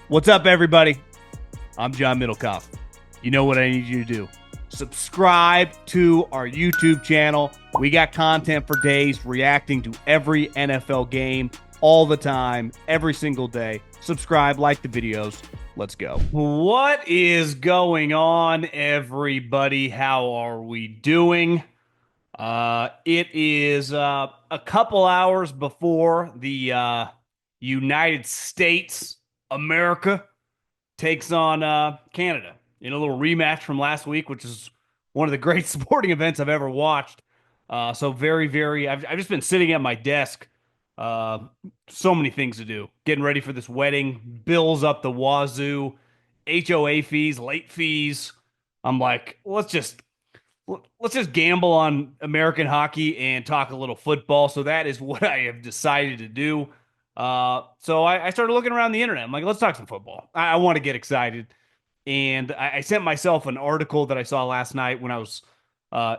What's up, everybody? I'm John Middlekauff. You know what I need you to do. Subscribe to our YouTube channel. We got content for days reacting to every NFL game all the time, every single day. Subscribe, like the videos. Let's go. What is going on, everybody? How are we doing? It is a couple hours before the United States, America, takes on Canada in a little rematch from last week, which is one of the great sporting events I've ever watched. So very, very. I've just been sitting at my desk. Uh, so many things to do. Getting ready for this wedding. Bills up the wazoo. HOA fees, late fees. I'm like, let's just gamble on American hockey and talk a little football. So that is what I have decided to do. So I started looking around the internet. I'm like, let's talk some football. I want to get excited. And I sent myself an article that I saw last night when I was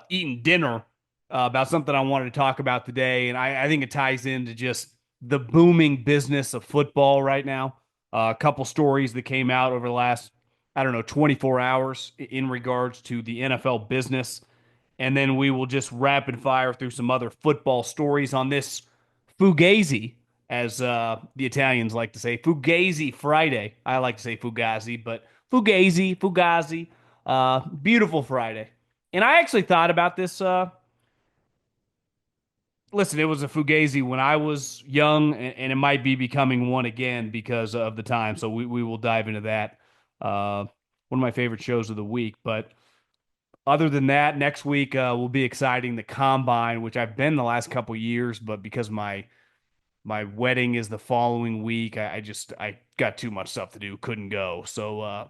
eating dinner about something I wanted to talk about today. And I think it ties into just the booming business of football right now. A couple stories that came out over the last, I don't know, 24 hours in regards to the NFL business. And then we will just rapid fire through some other football stories on this Fugazi, as the Italians like to say. Fugazi Friday. I like to say Fugazi, but Fugazi. Beautiful Friday. And I actually thought about this. Listen, it was a Fugazi when I was young, and it might be becoming one again because of the time. So we will dive into that. One of my favorite shows of the week. But other than that, next week will be exciting. The Combine, which I've been the last couple years, but because my wedding is the following week, I got too much stuff to do, couldn't go. So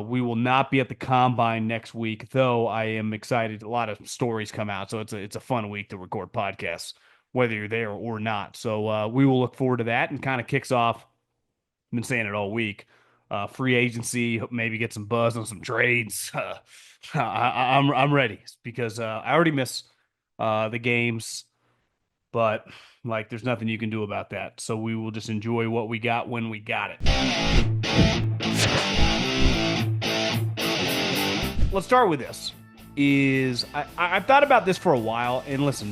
we will not be at the Combine next week, though I am excited. A lot of stories come out, so it's a fun week to record podcasts, whether you're there or not. So we will look forward to that, and kind of kicks off. I've been saying it all week. Free agency, maybe get some buzz on some trades. I'm ready because I already miss the games, but like there's nothing you can do about that. So we will just enjoy what we got when we got it. Let's start with this. I've thought about this for a while, and listen,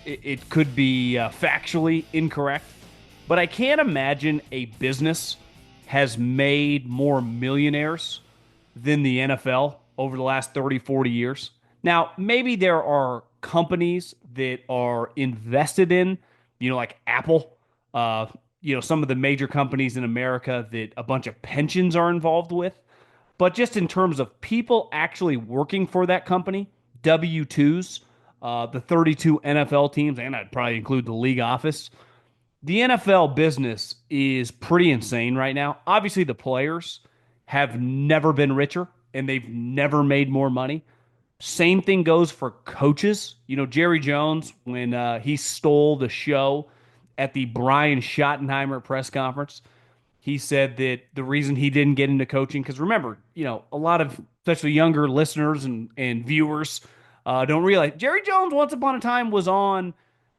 it could be factually incorrect, but I can't imagine a business has made more millionaires than the NFL over the last 30, 40 years. Now, maybe there are companies that are invested in, like Apple, some of the major companies in America that a bunch of pensions are involved with. But just in terms of people actually working for that company, W-2s, the 32 NFL teams, and I'd probably include the league office, the NFL business is pretty insane right now. Obviously, the players have never been richer and they've never made more money. Same thing goes for coaches. Jerry Jones, when he stole the show at the Brian Schottenheimer press conference, he said that the reason he didn't get into coaching, because remember, a lot of especially younger listeners and viewers don't realize Jerry Jones once upon a time was on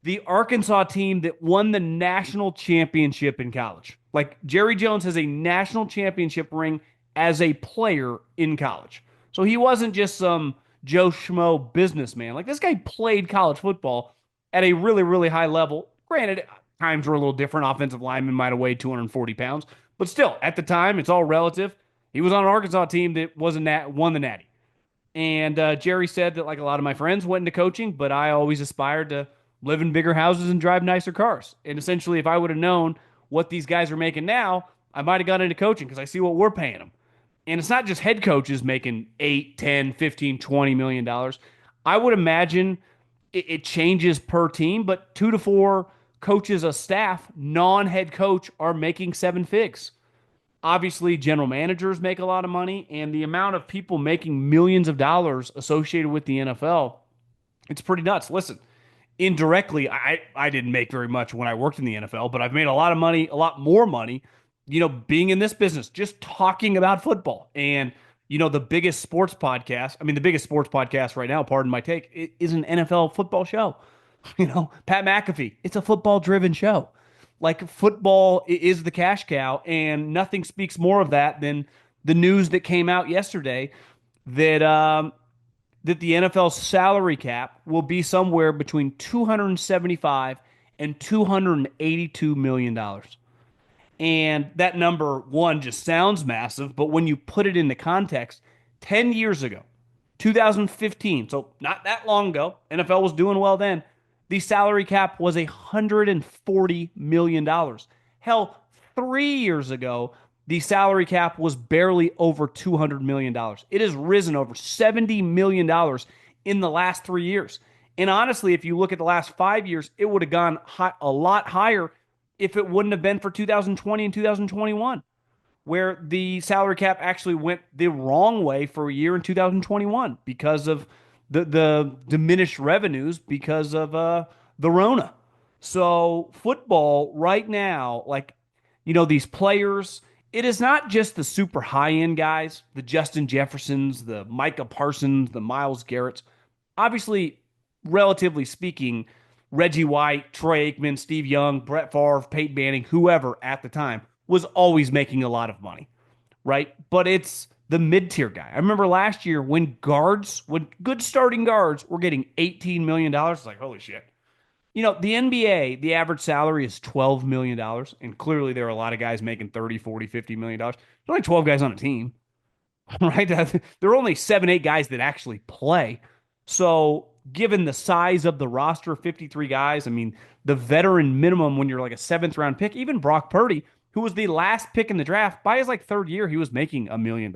the Arkansas team that won the national championship in college. Like Jerry Jones has a national championship ring as a player in college. So he wasn't just some Joe Schmo businessman. Like this guy played college football at a really, really high level. Granted, times were a little different. Offensive lineman might have weighed 240 pounds. But still, at the time, it's all relative. He was on an Arkansas team that won the Natty. And Jerry said that like a lot of my friends went into coaching, but I always aspired to live in bigger houses and drive nicer cars. And essentially, if I would have known what these guys are making now, I might have gone into coaching because I see what we're paying them. And it's not just head coaches making 8, 10, 15, 20 million dollars. I would imagine it changes per team, but 2 to 4 coaches a staff, non-head coach, are making 7 figs. Obviously, general managers make a lot of money, and the amount of people making millions of dollars associated with the NFL, it's pretty nuts. Listen, indirectly, I didn't make very much when I worked in the NFL, but I've made a lot of money, a lot more money, being in this business, just talking about football. And, the biggest sports podcast, the biggest sports podcast right now, pardon my take, is an NFL football show. Pat McAfee, it's a football driven show. like football is the cash cow, and nothing speaks more of that than the news that came out yesterday that that the NFL's salary cap will be somewhere between 275 and 282 million dollars. And that number one just sounds massive, but when you put it into context, 10 years ago, 2015, so not that long ago, NFL was doing well then. The salary cap was $140 million. Hell, 3 years ago, the salary cap was barely over $200 million. It has risen over $70 million in the last 3 years. And honestly, if you look at the last 5 years, it would have gone a lot higher if it wouldn't have been for 2020 and 2021, where the salary cap actually went the wrong way for a year in 2021 because of the diminished revenues because of the Rona. So football right now, like these players, it is not just the super high end guys, the Justin Jeffersons, the Micah Parsons, the Miles Garretts. Obviously, relatively speaking, Reggie White, Troy Aikman, Steve Young, Brett Favre, Peyton Manning, whoever at the time was always making a lot of money, right? But it's the mid tier guy. I remember last year when good starting guards were getting $18 million, it's like, holy shit. The NBA, the average salary is $12 million. And clearly there are a lot of guys making 30, 40, $50 million. There's only 12 guys on a team. Right? There are only 7, 8 guys that actually play. So, given the size of the roster, 53 guys, I mean, the veteran minimum when you're like a seventh round pick, even Brock Purdy, who was the last pick in the draft, by his like third year, he was making $1 million.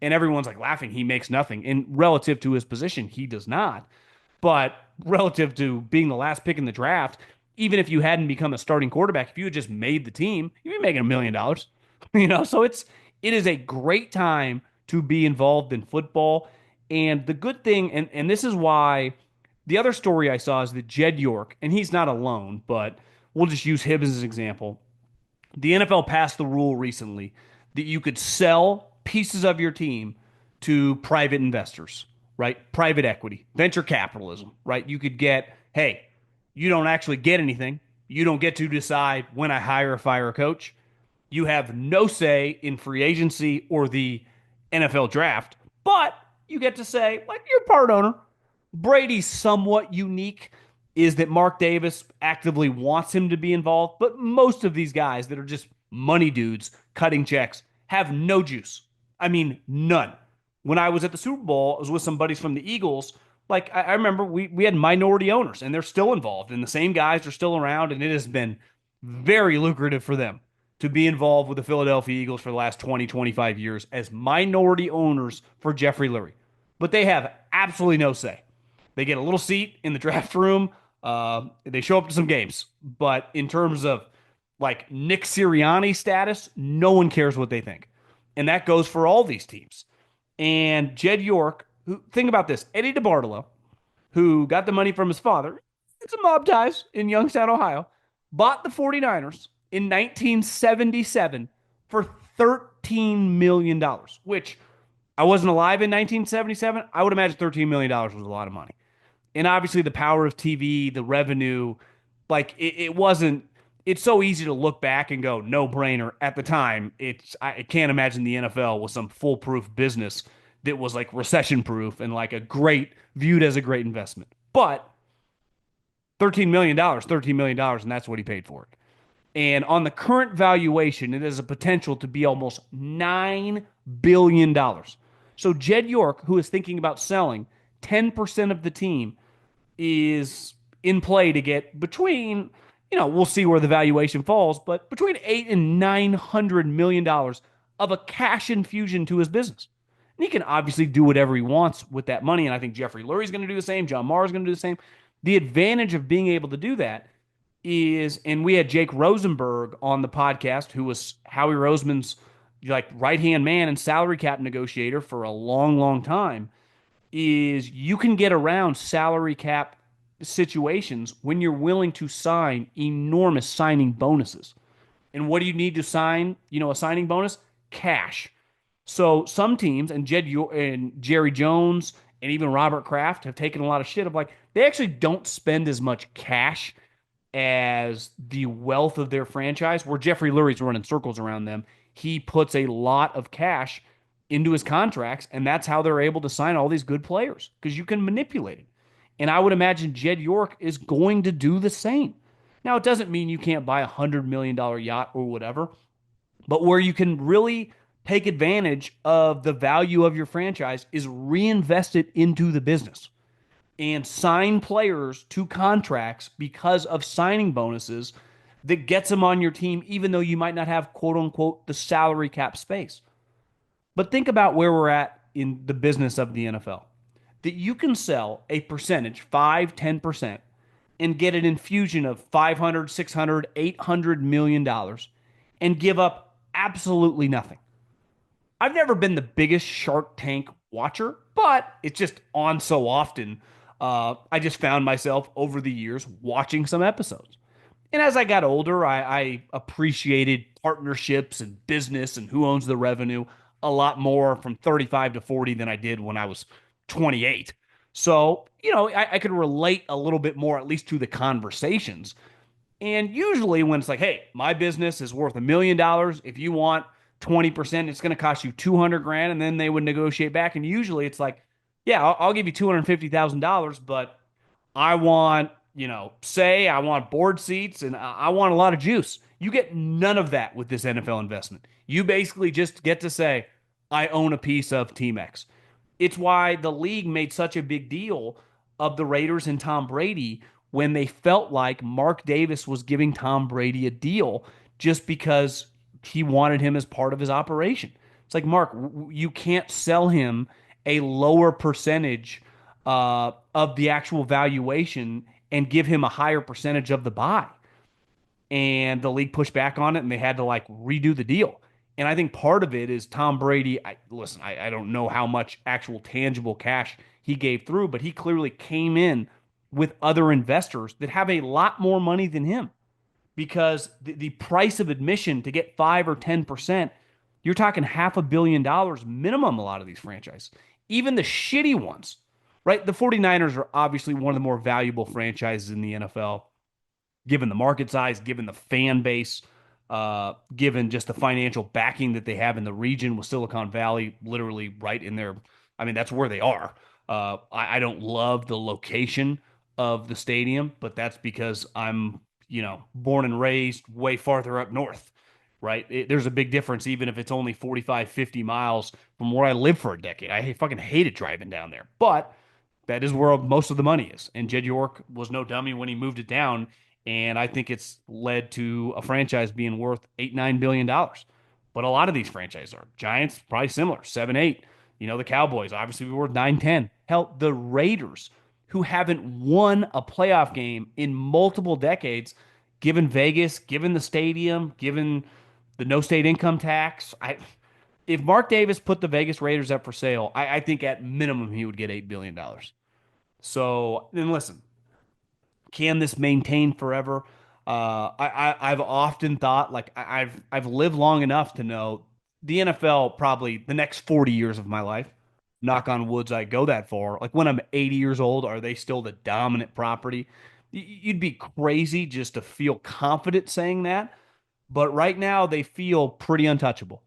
And everyone's like laughing, he makes nothing. And relative to his position, he does not. But relative to being the last pick in the draft, even if you hadn't become a starting quarterback, if you had just made the team, you'd be making $1 million. So it is a great time to be involved in football. And the good thing, and this is why the other story I saw is that Jed York, and he's not alone, but we'll just use him as an example. The NFL passed the rule recently that you could sell pieces of your team to private investors, right? Private equity, venture capitalism, right? You could get, hey, you don't actually get anything. You don't get to decide when I hire or fire a coach. You have no say in free agency or the NFL draft, but you get to say, like, you're part owner. Brady's somewhat unique is that Mark Davis actively wants him to be involved, but most of these guys that are just money dudes cutting checks have no juice. I mean, none. When I was at the Super Bowl, I was with some buddies from the Eagles. Like, I remember we had minority owners, and they're still involved, and the same guys are still around, and it has been very lucrative for them to be involved with the Philadelphia Eagles for the last 20, 25 years as minority owners for Jeffrey Lurie. But they have absolutely no say. They get a little seat in the draft room. They show up to some games. But in terms of like Nick Sirianni status, no one cares what they think. And that goes for all these teams. And Jed York, think about this, Eddie DeBartolo, who got the money from his father, had some mob ties in Youngstown, Ohio, bought the 49ers in 1977 for $13 million, which I wasn't alive in 1977. I would imagine $13 million was a lot of money. And obviously the power of TV, the revenue, like it wasn't, it's so easy to look back and go, no brainer. At the time, I can't imagine the NFL was some foolproof business that was like recession proof and like viewed as a great investment. But $13 million, and that's what he paid for it. And on the current valuation, it has a potential to be almost $9 billion. So Jed York, who is thinking about selling 10% of the team, is in play to get between, we'll see where the valuation falls, but between $800 and $900 million of a cash infusion to his business. And he can obviously do whatever he wants with that money. And I think Jeffrey Lurie's going to do the same. John Mara is going to do the same. The advantage of being able to do that is, and we had Jake Rosenberg on the podcast, who was Howie Roseman's like right-hand man and salary cap negotiator for a long, long time, is you can get around salary cap situations when you're willing to sign enormous signing bonuses. And what do you need to sign, a signing bonus? Cash. So some teams, and Jerry Jones and even Robert Kraft have taken a lot of shit of like, they actually don't spend as much cash as the wealth of their franchise, where Jeffrey Lurie's running circles around them. He puts a lot of cash into his contracts, and that's how they're able to sign all these good players because you can manipulate it. And I would imagine Jed York is going to do the same. Now, it doesn't mean you can't buy $100 million yacht or whatever, but where you can really take advantage of the value of your franchise is reinvest it into the business and sign players to contracts because of signing bonuses that gets them on your team, even though you might not have quote unquote the salary cap space. But think about where we're at in the business of the NFL. That you can sell a percentage, 5, 10%, and get an infusion of 500, 600, $800 million and give up absolutely nothing. I've never been the biggest Shark Tank watcher, but it's just on so often. I just found myself over the years watching some episodes. And as I got older, I appreciated partnerships and business and who owns the revenue a lot more from 35 to 40 than I did when I was 28. So, I could relate a little bit more, at least to the conversations. And usually, when it's like, hey, my business is worth $1 million, if you want 20%, it's going to cost you 200 grand. And then they would negotiate back. And usually it's like, yeah, I'll give you $250,000, but I want, say I want board seats and I want a lot of juice. You get none of that with this NFL investment. You basically just get to say, I own a piece of Team X. It's why the league made such a big deal of the Raiders and Tom Brady when they felt like Mark Davis was giving Tom Brady a deal just because he wanted him as part of his operation. It's like, Mark, you can't sell him a lower percentage of the actual valuation and give him a higher percentage of the buy. And the league pushed back on it and they had to like redo the deal. And I think part of it is Tom Brady. I don't know how much actual tangible cash he gave through, but he clearly came in with other investors that have a lot more money than him because the price of admission to get 5 or 10%, you're talking $500 million minimum, a lot of these franchises, even the shitty ones, right? The 49ers are obviously one of the more valuable franchises in the NFL given the market size, given the fan base, given just the financial backing that they have in the region with Silicon Valley, literally right in there. I mean, that's where they are. I don't love the location of the stadium, but that's because I'm, born and raised way farther up north, right? There's a big difference, even if it's only 45, 50 miles from where I lived for a decade. I fucking hated driving down there, but that is where most of the money is. And Jed York was no dummy when he moved it down. And I think it's led to a franchise being worth $8, $9 billion. But a lot of these franchises are. Giants, probably similar, 7, 8. The Cowboys, obviously, worth 9, 10. Hell, the Raiders, who haven't won a playoff game in multiple decades, given Vegas, given the stadium, given the no state income tax. If Mark Davis put the Vegas Raiders up for sale, I think at minimum he would get $8 billion. So then listen, can this maintain forever? I've often thought like I've lived long enough to know the NFL probably the next 40 years of my life. Knock on woods, I go that far. Like when I'm 80 years old, are they still the dominant property? You'd be crazy just to feel confident saying that. But right now, they feel pretty untouchable.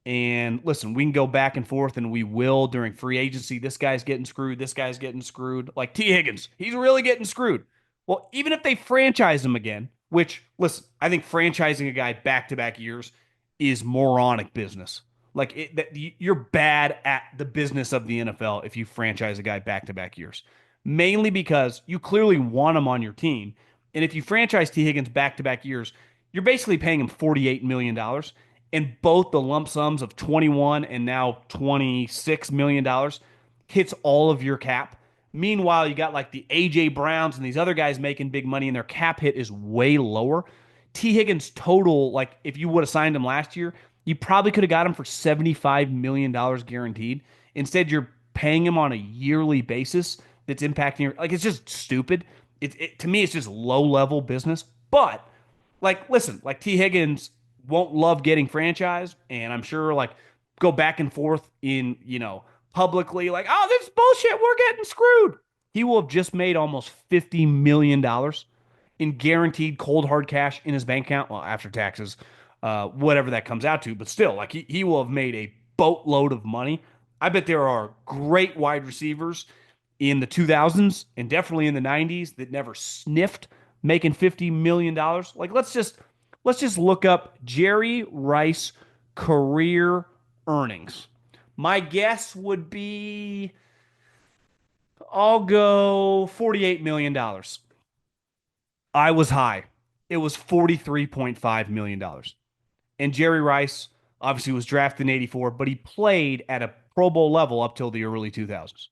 And listen, we can go back and forth, and we will during free agency. This guy's getting screwed. This guy's getting screwed. Like T. Higgins, he's really getting screwed. Well, even if they franchise him again, which, listen, I think franchising a guy back to back years is moronic business. Like you're bad at the business of the NFL if you franchise a guy back to back years, mainly because you clearly want him on your team. And if you franchise T. Higgins back to back years, you're basically paying him $48 million, and both the lump sums of 21 and now $26 million hits all of your cap. Meanwhile, you got like the AJ Browns and these other guys making big money, and their cap hit is way lower. T. Higgins total, like if you would have signed him last year, you probably could have got him for $75 million guaranteed. Instead, you're paying him on a yearly basis that's impacting your, like, it's just stupid. To me, it's just low level business. But like, listen, like T. Higgins won't love getting franchised, and I'm sure like go back and forth in, publicly, like, oh, this is bullshit, we're getting screwed. He will have just made almost $50 million. in guaranteed cold hard cash in his bank account. Well, after taxes, whatever that comes out to, but still, like he will have made a boatload of money. I bet there are great wide receivers in the 2000s and definitely in the 90s that never sniffed making $50 million. Like let's just look up Jerry Rice career earnings. My guess would be I'll go $48 million. I was high. It was $43.5 million. And Jerry Rice obviously was drafted in 84, but he played at a Pro Bowl level up till the early 2000s.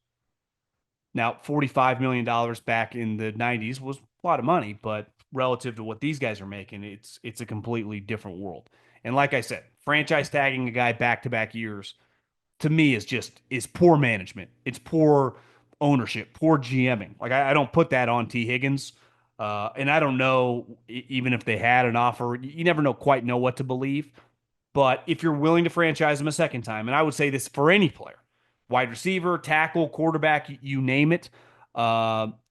Now, $45 million back in the 90s was a lot of money, but relative to what these guys are making, it's a completely different world. And like I said, franchise tagging a guy back to back years to me is poor management. It's poor ownership, poor GMing. Like I don't put that on T. Higgins. And I don't know even if they had an offer, you never quite know what to believe. But if you're willing to franchise him a second time, and I would say this for any player, wide receiver, tackle, quarterback, you name it,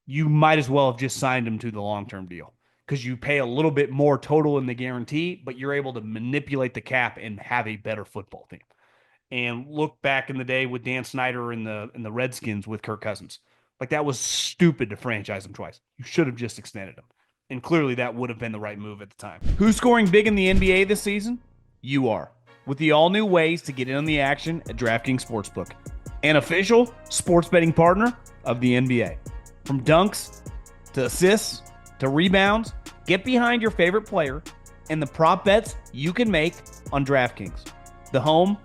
you might as well have just signed him to the long-term deal because you pay a little bit more total in the guarantee, but you're able to manipulate the cap and have a better football team. And look back in the day with Dan Snyder and the Redskins with Kirk Cousins. Like that was stupid to franchise him twice. You should have just extended him. And clearly that would have been the right move at the time. Who's scoring big in the NBA this season? You are. With the all new ways to get in on the action at DraftKings Sportsbook, an official sports betting partner of the NBA. From dunks to assists to rebounds, get behind your favorite player and the prop bets you can make on DraftKings, the home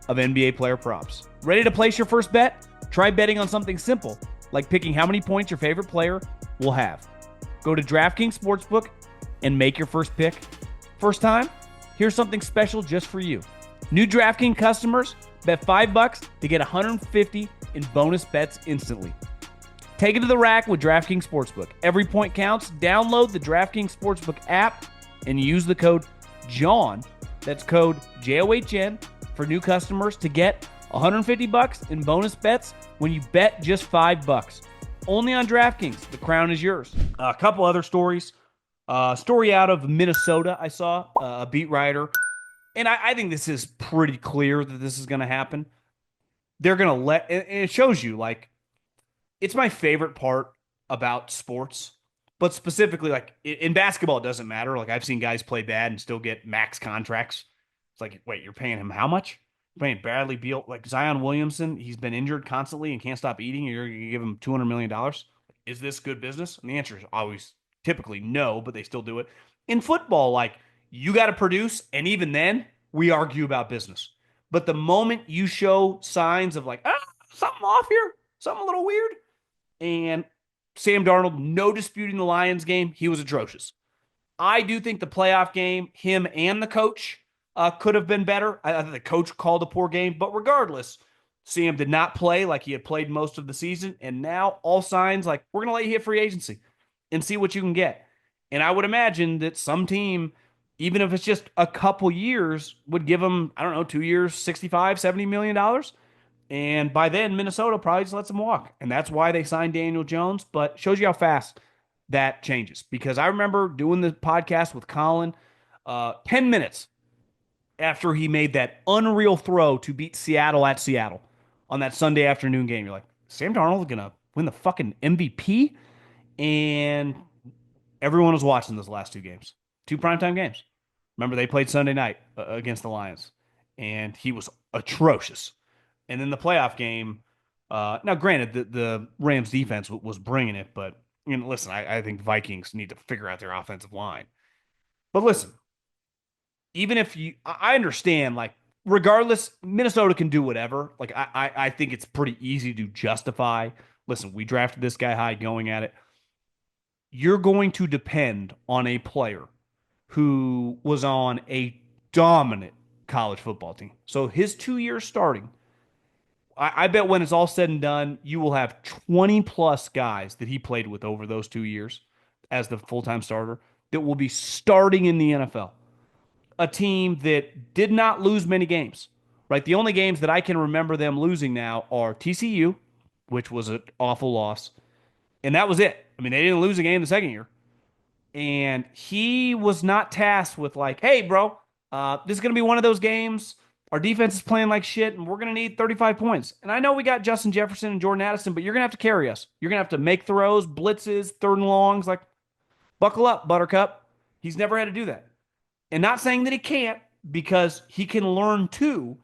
of NBA player props. Ready to place your first bet? Try betting on something simple, like picking how many points your favorite player will have. Go to DraftKings Sportsbook and make your first pick. First time? Here's something special just for you. New DraftKings customers bet $5 to get $150 in bonus bets instantly. Take it to the rack with DraftKings Sportsbook. Every point counts. Download the DraftKings Sportsbook app and use the code JOHN, that's code JOHN, for new customers to get $150 in bonus bets when you bet just $5. Only on DraftKings. The crown is yours. A couple other stories. Story out of Minnesota I saw, a beat writer. And I think this is pretty clear that this is going to happen. They're going to and it shows you, like, it's my favorite part about sports, but specifically, like, in basketball, it doesn't matter. Like, I've seen guys play bad and still get max contracts. It's like, wait, you're paying him how much? You're paying Bradley Beal, like Zion Williamson, he's been injured constantly and can't stop eating, and you're going to give him $200 million? Is this good business? And the answer is always typically no, but they still do it. In football, like, you got to produce, and even then, we argue about business. But the moment you show signs of like, something off here, something a little weird, and Sam Darnold, no disputing the Lions game, he was atrocious. I do think the playoff game, him and the coach could have been better. I think the coach called a poor game, but regardless, Sam did not play like he had played most of the season, and now all signs like we're going to let you hit free agency and see what you can get. And I would imagine that some team, even if it's just a couple years, would give him, I don't know, 2 years, $65, $70 million. And by then, Minnesota probably just lets him walk. And that's why they signed Daniel Jones. But shows you how fast that changes. Because I remember doing the podcast with Colin 10 minutes after he made that unreal throw to beat Seattle at Seattle on that Sunday afternoon game. You're like, Sam Darnold is going to win the fucking MVP? And everyone was watching those last two games. Two primetime games. Remember, they played Sunday night against the Lions. And he was atrocious. And then the playoff game, now granted, the Rams defense was bringing it, but listen, I think the Vikings need to figure out their offensive line. But listen, even if I understand, like, regardless, Minnesota can do whatever. Like, I think it's pretty easy to justify. Listen, we drafted this guy high going at it. You're going to depend on a player who was on a dominant college football team. So his 2 years starting, I bet when it's all said and done, you will have 20 plus guys that he played with over those 2 years as the full-time starter that will be starting in the NFL. A team that did not lose many games, right? The only games that I can remember them losing now are TCU, which was an awful loss, and that was it. I mean, they didn't lose a game the second year. and he was not tasked with like, hey, bro, this is gonna be one of those games. Our defense is playing like shit, and we're gonna need 35 points. And I know we got Justin Jefferson and Jordan Addison, but you're gonna have to carry us. You're gonna have to make throws, blitzes, third and longs. Like, buckle up, Buttercup. He's never had to do that. And not saying that he can't, because he can learn too.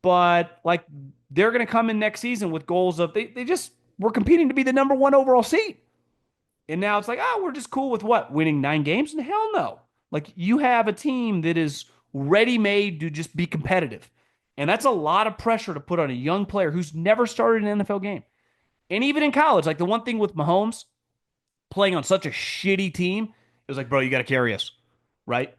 But like, they're gonna come in next season with goals of they just we're competing to be the number one overall seed. And now it's like, oh, we're just cool with what? Winning 9 games? And hell no. Like, you have a team that is ready made to just be competitive. And that's a lot of pressure to put on a young player who's never started an NFL game. And even in college, like the one thing with Mahomes playing on such a shitty team, it was like, bro, you got to carry us, right?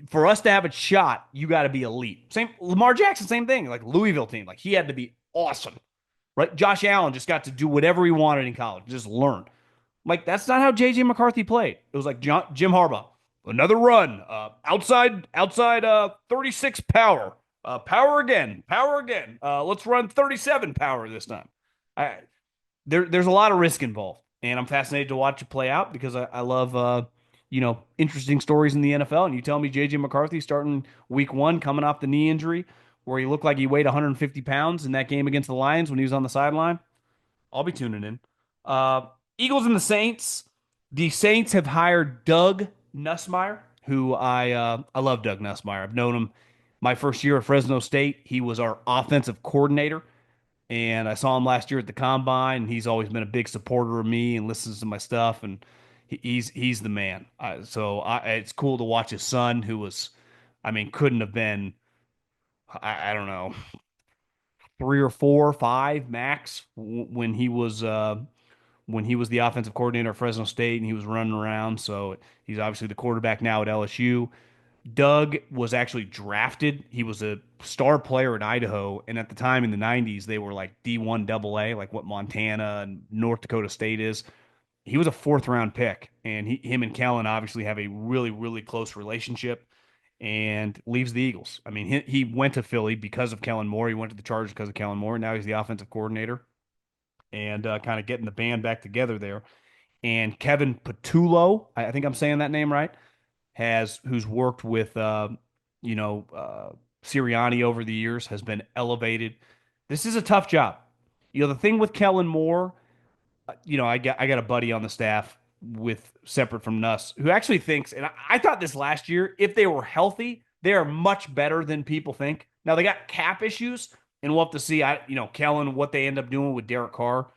For us to have a shot, you got to be elite. Same Lamar Jackson, same thing. Like Louisville team, like he had to be awesome, right? Josh Allen just got to do whatever he wanted in college, just learn. Like, that's not how JJ McCarthy played. It was like Jim Harbaugh, another run, outside 36 power, power again, power again. Let's run 37 power this time. I there's a lot of risk involved, and I'm fascinated to watch it play out because I love interesting stories in the NFL. And you tell me JJ McCarthy starting week one, coming off the knee injury, where he looked like he weighed 150 pounds in that game against the Lions when he was on the sideline. I'll be tuning in. Uh, Eagles and the Saints. The Saints have hired Doug Nussmeier, who I love Doug Nussmeier. I've known him my first year at Fresno State. He was our offensive coordinator, and I saw him last year at the combine. And he's always been a big supporter of me and listens to my stuff, and he's the man. It's cool to watch his son, who was, I mean, couldn't have been, I don't know, 3 or 4, 5 max when he was the offensive coordinator at Fresno State and he was running around. So he's obviously the quarterback now at LSU. Doug was actually drafted. He was a star player in Idaho, and at the time in the '90s, they were like D1 AA, like what Montana and North Dakota State is. He was a fourth round pick, and him and Kellen obviously have a really, really close relationship. And leaves the Eagles. I mean, he went to Philly because of Kellen Moore. He went to the Chargers because of Kellen Moore. Now he's the offensive coordinator and kind of getting the band back together there. And Kevin Patullo, I think I'm saying that name right, who's worked with Sirianni over the years, has been elevated. This is a tough job. The thing with Kellen Moore, I got a buddy on the staff with separate from Nuss who actually thinks, and I thought this last year, if they were healthy, they are much better than people think. Now they got cap issues, and we'll have to see. Kellen, what they end up doing with Derek Carr.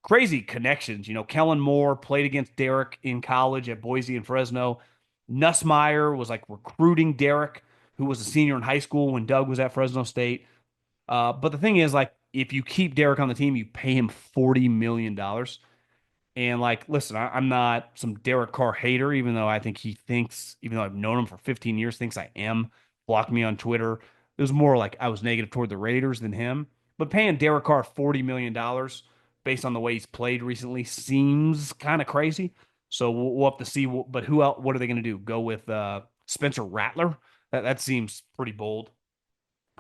Crazy connections. Kellen Moore played against Derek in college at Boise and Fresno. Nussmeier was like recruiting Derek, who was a senior in high school when Doug was at Fresno State. But the thing is, like, if you keep Derek on the team, you pay him $40 million. And like, listen, I'm not some Derek Carr hater, even though I think he thinks, even though I've known him for 15 years, thinks I am. Blocked me on Twitter. It was more like I was negative toward the Raiders than him. But paying Derek Carr $40 million based on the way he's played recently seems kind of crazy. So we'll have to see. But who else? What are they going to do? Go with Spencer Rattler? That seems pretty bold.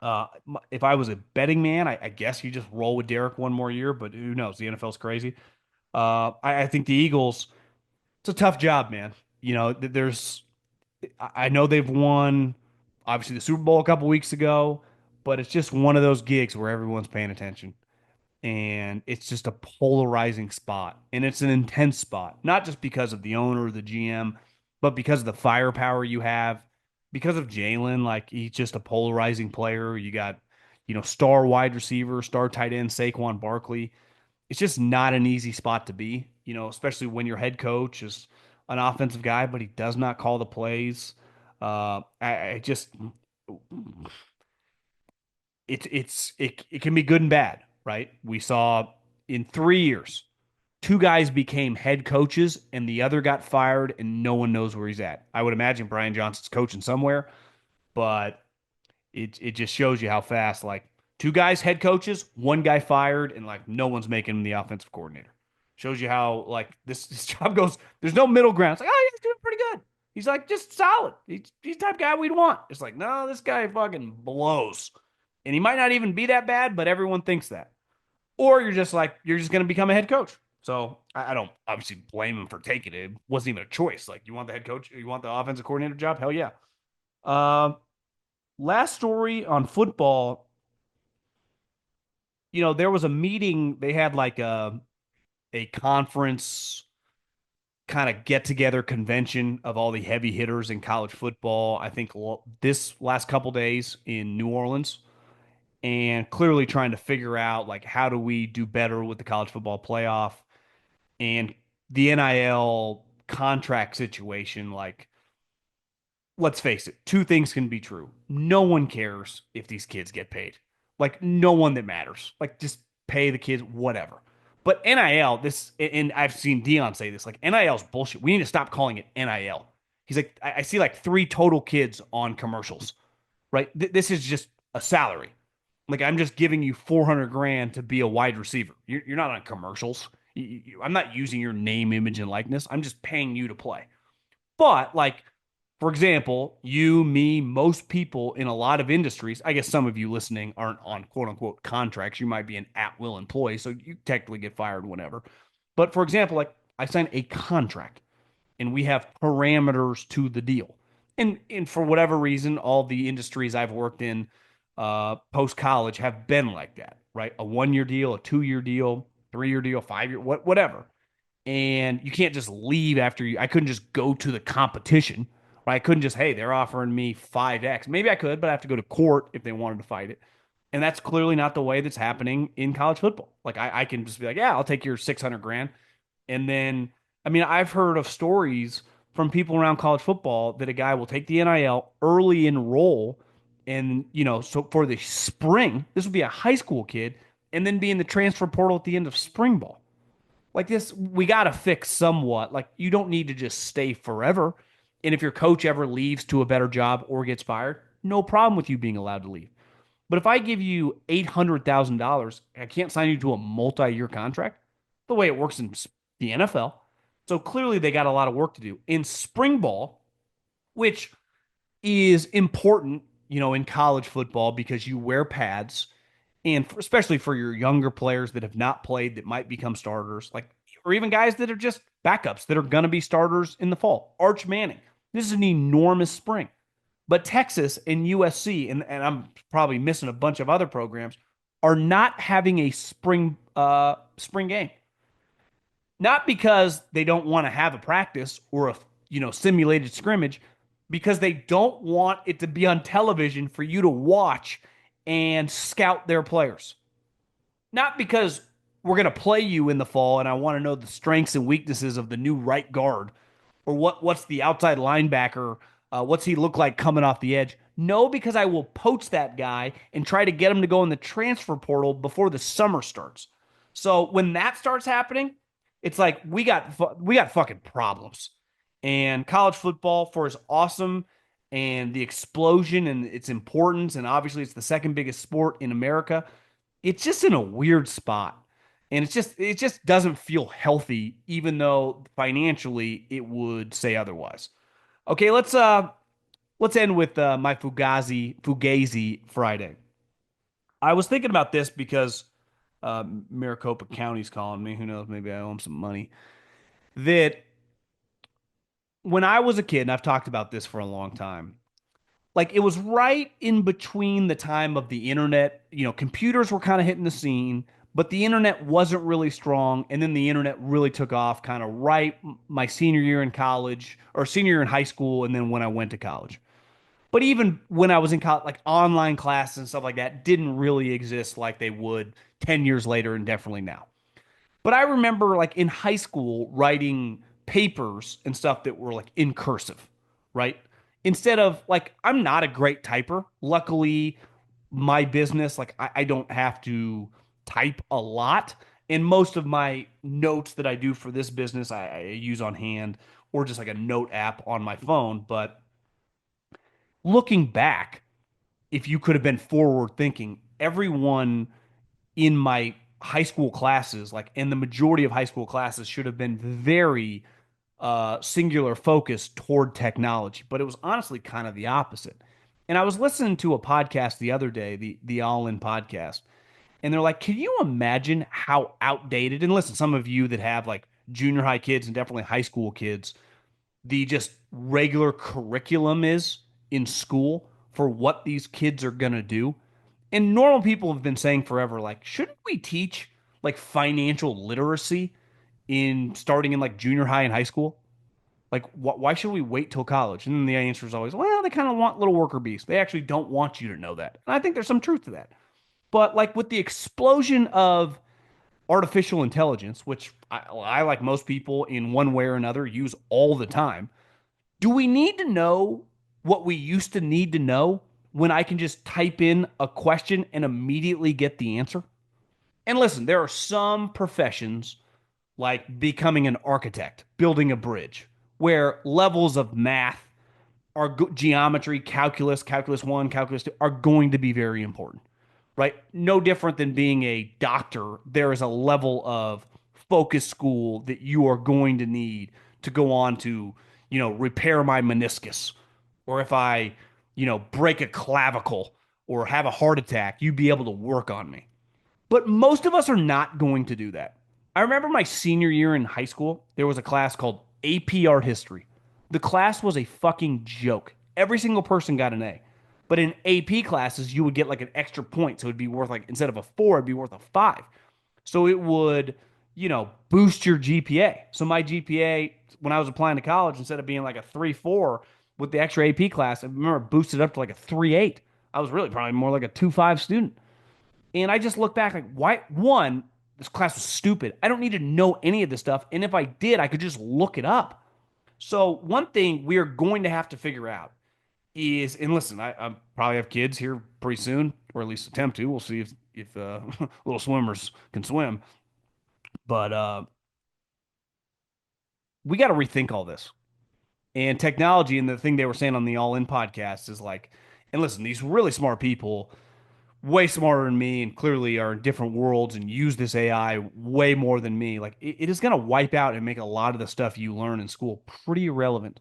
If I was a betting man, I guess you just roll with Derek one more year. But who knows? The NFL's crazy. I think the Eagles, it's a tough job, man. I know they've won, obviously, the Super Bowl a couple weeks ago, but it's just one of those gigs where everyone's paying attention. And it's just a polarizing spot. And it's an intense spot, not just because of the owner or the GM, but because of the firepower you have, because of Jalen. Like, he's just a polarizing player. You got, star wide receiver, star tight end, Saquon Barkley. It's just not an easy spot to be, especially when your head coach is an offensive guy, but he does not call the plays. I just it can be good and bad, right? We saw in 3 years, two guys became head coaches and the other got fired and no one knows where he's at. I would imagine Brian Johnson's coaching somewhere, but it just shows you how fast, like, two guys head coaches, one guy fired, and like no one's making him the offensive coordinator. Shows you how like this job goes. There's no middle ground. It's like, oh, he's doing pretty good. He's like just solid. He's the type of guy we'd want. It's like, no, this guy fucking blows. And he might not even be that bad, but everyone thinks that. Or you're just gonna become a head coach. So I don't obviously blame him for taking it. It wasn't even a choice. Like, you want the head coach, you want the offensive coordinator job? Hell yeah. Um, Last story on football, there was a meeting. They had like a conference kind of get together convention of all the heavy hitters in college football. I think this last couple days in New Orleans, and clearly trying to figure out like how do we do better with the college football playoff and the NIL contract situation. Like, let's face it, two things can be true. No one cares if these kids get paid. Like, no one that matters. Like, just pay the kids, whatever. But NIL, this, and I've seen Dion say this, like, NIL's bullshit. We need to stop calling it NIL. He's like, I see like three total kids on commercials, right? This is just a salary. Like, I'm just giving you 400 grand to be a wide receiver. You're not on commercials. I'm not using your name, image, and likeness. I'm just paying you to play. But like, for example, you, me, most people in a lot of industries, I guess some of you listening aren't on quote unquote contracts. You might be an at will employee, so you technically get fired whenever. But for example, like, I signed a contract and we have parameters to the deal. And for whatever reason, all the industries I've worked in post college have been like that, right? A 1 year deal, a 2 year deal, 3 year deal, 5 year, whatever. And you can't just leave after you. I couldn't just go to the competition. Right? I couldn't just, hey, they're offering me 5x. Maybe I could, but I have to go to court if they wanted to fight it. And that's clearly not the way that's happening in college football. Like, I can just be like, yeah, I'll take your 600 grand. And then, I mean, I've heard of stories from people around college football that a guy will take the NIL, early enroll, and, so for the spring, this would be a high school kid, and then be in the transfer portal at the end of spring ball. Like, this, we got to fix somewhat. Like, you don't need to just stay forever. And if your coach ever leaves to a better job or gets fired, no problem with you being allowed to leave. But if I give you $800,000, I can't sign you to a multi-year contract. The way it works in the NFL. So clearly they got a lot of work to do. In spring ball, which is important, in college football because you wear pads, and especially for your younger players that have not played that might become starters, like, or even guys that are just backups that are going to be starters in the fall. Arch Manning. This is an enormous spring. But Texas and USC, and I'm probably missing a bunch of other programs, are not having a spring game. Not because they don't want to have a practice or a simulated scrimmage, because they don't want it to be on television for you to watch and scout their players. Not because we're going to play you in the fall and I want to know the strengths and weaknesses of the new right guard, or what's the outside linebacker, what's he look like coming off the edge. No, because I will poach that guy and try to get him to go in the transfer portal before the summer starts. So when that starts happening, it's like we got fucking problems. And college football, for as awesome and the explosion and its importance, and obviously it's the second biggest sport in America, it's just in a weird spot. And it just doesn't feel healthy, even though financially it would say otherwise. Okay, let's end with my Fugazi Friday. I was thinking about this because Maricopa County's calling me. Who knows? Maybe I owe him some money. That when I was a kid, and I've talked about this for a long time, like, it was right in between the time of the internet. Computers were kind of hitting the scene, but the internet wasn't really strong. And then the internet really took off kind of right my senior year in college, or senior year in high school. And then when I went to college. But even when I was in college, like, online classes and stuff like that didn't really exist like they would 10 years later, and definitely now. But I remember, like, in high school writing papers and stuff that were like in cursive, right? Instead of, like, I'm not a great typer. Luckily, my business, like, I don't have to type a lot. And most of my notes that I do for this business, I use on hand or just like a note app on my phone. But looking back, if you could have been forward thinking, everyone in my high school classes, like, in the majority of high school classes, should have been very singular focused toward technology. But it was honestly kind of the opposite. And I was listening to a podcast the other day, the All In podcast, And they're like, can you imagine how outdated? And listen, some of you that have like junior high kids and definitely high school kids, the just regular curriculum is in school for what these kids are going to do. And normal people have been saying forever, like, shouldn't we teach like financial literacy in starting in like junior high and high school? Like, why should we wait till college? And then the answer is always, well, they kind of want little worker bees. They actually don't want you to know that. And I think there's some truth to that. But like with the explosion of artificial intelligence, which like most people in one way or another use all the time, do we need to know what we used to need to know when I can just type in a question and immediately get the answer? And listen, there are some professions like becoming an architect, building a bridge, where levels of math are geometry, calculus, calculus 1, calculus 2 are going to be very important, right? No different than being a doctor. There is a level of focus school that you are going to need to go on to, repair my meniscus. Or if I, break a clavicle or have a heart attack, you'd be able to work on me. But most of us are not going to do that. I remember my senior year in high school, there was a class called AP Art History. The class was a fucking joke. Every single person got an A. But in AP classes, you would get like an extra point. So it'd be worth like, instead of a four, it'd be worth a five. So it would, boost your GPA. So my GPA, when I was applying to college, instead of being like a 3.4 with the extra AP class, I remember boosted up to like a 3.8. I was really probably more like a 2.5 student. And I just look back like, why? One, this class was stupid. I don't need to know any of this stuff. And if I did, I could just look it up. So one thing we are going to have to figure out is, and listen, I probably have kids here pretty soon, or at least attempt to. We'll see if little swimmers can swim. But we got to rethink all this. And technology, and the thing they were saying on the All In podcast is like, and listen, these really smart people, way smarter than me, and clearly are in different worlds and use this AI way more than me. Like it is going to wipe out and make a lot of the stuff you learn in school pretty irrelevant.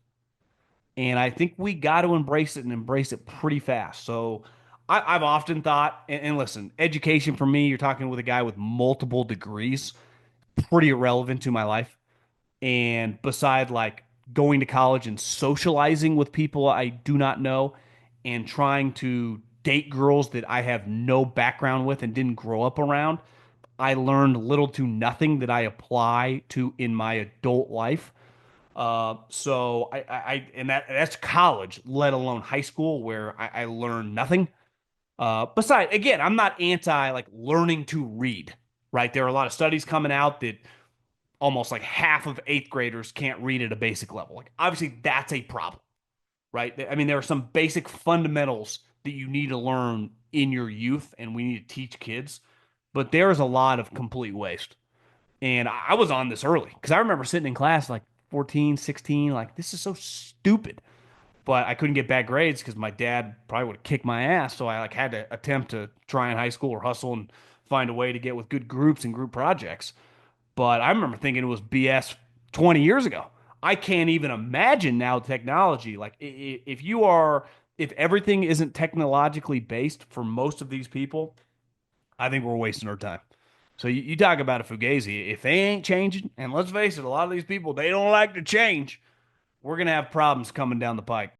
And I think we got to embrace it and embrace it pretty fast. So I've often thought, and listen, education for me, you're talking with a guy with multiple degrees, pretty irrelevant to my life. And beside like going to college and socializing with people I do not know and trying to date girls that I have no background with and didn't grow up around, I learned little to nothing that I apply to in my adult life. So and that's college, let alone high school, where I learned nothing. Besides, again, I'm not anti like learning to read, right? There are a lot of studies coming out that almost like half of eighth graders can't read at a basic level. Like, obviously, that's a problem, right? I mean, there are some basic fundamentals that you need to learn in your youth, and we need to teach kids. But there's a lot of complete waste. And I was on this early because I remember sitting in class like 14, 16, like, this is so stupid. But I couldn't get bad grades because my dad probably would have kicked my ass. So I like had to attempt to try in high school or hustle and find a way to get with good groups and group projects. But I remember thinking it was BS 20 years ago. I can't even imagine now technology. Like if everything isn't technologically based for most of these people, I think we're wasting our time. So you talk about a Fugazi. If they ain't changing, and let's face it, a lot of these people, they don't like to change. We're going to have problems coming down the pike.